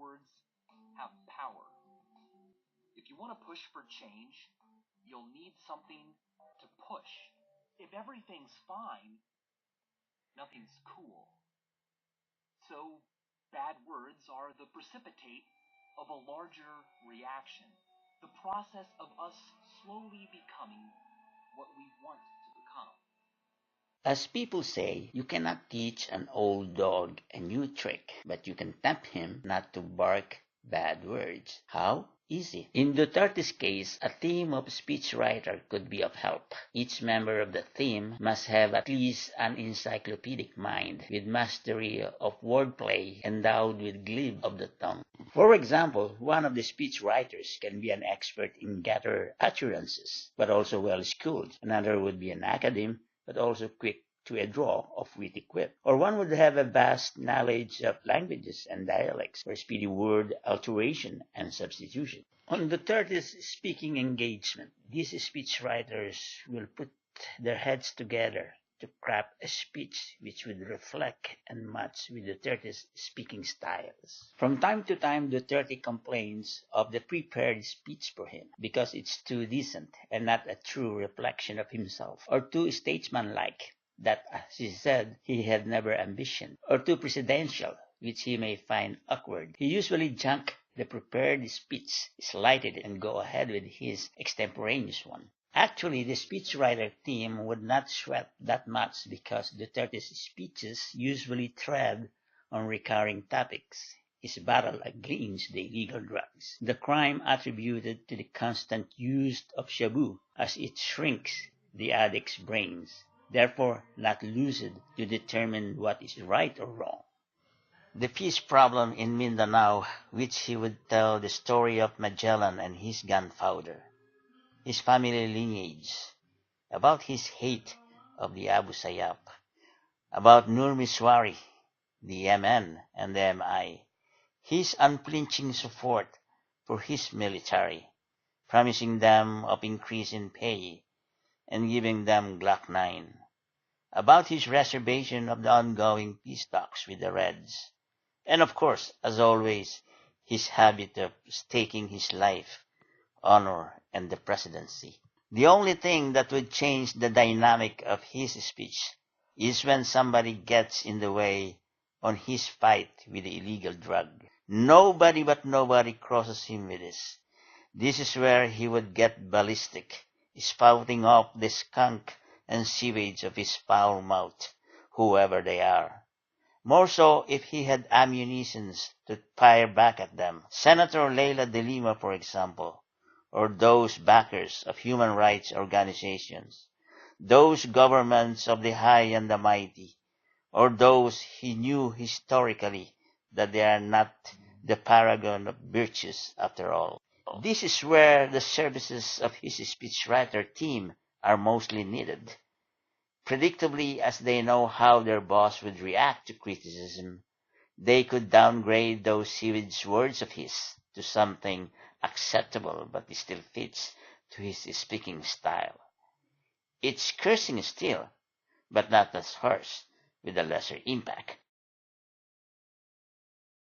words have power. If you want to push for change, you'll need something to push. If everything's fine, nothing's cool. So, bad words are the precipitate of a larger reaction, the process of us slowly becoming what we want to become. As people say, you cannot teach an old dog a new trick, but you can tempt him not to bark bad words. How? Easy. In Duterte's case, a team of speechwriter could be of help. Each member of the team must have at least an encyclopedic mind with mastery of wordplay endowed with glib of the tongue. For example, one of the speechwriters can be an expert in gutter utterances, but also well-schooled. Another would be an academe, but also quick to a draw of witty quip. Or one would have a vast knowledge of languages and dialects for speedy word alteration and substitution. On the 30th speaking engagement, these speechwriters will put their heads together to craft a speech which would reflect and match with Duterte's speaking styles. From time to time, Duterte complains of the prepared speech for him because it's too decent and not a true reflection of himself, or too statesmanlike, that, as he said, he had never ambition, or too presidential, which he may find awkward. He usually junk the prepared speech, slight it, and go ahead with his extemporaneous one. Actually, the speechwriter team would not sweat that much because Duterte's speeches usually tread on recurring topics. His battle against the illegal drugs, the crime attributed to the constant use of shabu as it shrinks the addict's brains, therefore not lucid to determine what is right or wrong. The peace problem in Mindanao, which he would tell the story of Magellan and his gunpowder, his family lineage, about his hate of the Abu Sayyaf, about Nur Miswari, the MN and the MI, his unflinching support for his military, promising them of increase in pay and giving them Glock 9, about his reservation of the ongoing peace talks with the Reds, and of course, as always, his habit of staking his life, honor, and the presidency. The only thing that would change the dynamic of his speech is when somebody gets in the way on his fight with the illegal drug. Nobody but nobody crosses him with this. This is where he would get ballistic, spouting off the skunk and sewage of his foul mouth, whoever they are. More so if he had ammunitions to fire back at them. Senator Leila de Lima, for example, or those backers of human rights organizations, those governments of the high and the mighty, or those he knew historically that they are not the paragon of virtues after all. This is where the services of his speechwriter team are mostly needed. Predictably, as they know how their boss would react to criticism, they could downgrade those sewage words of his to something acceptable but still fits to his speaking style. It's cursing still, but not as harsh, with a lesser impact.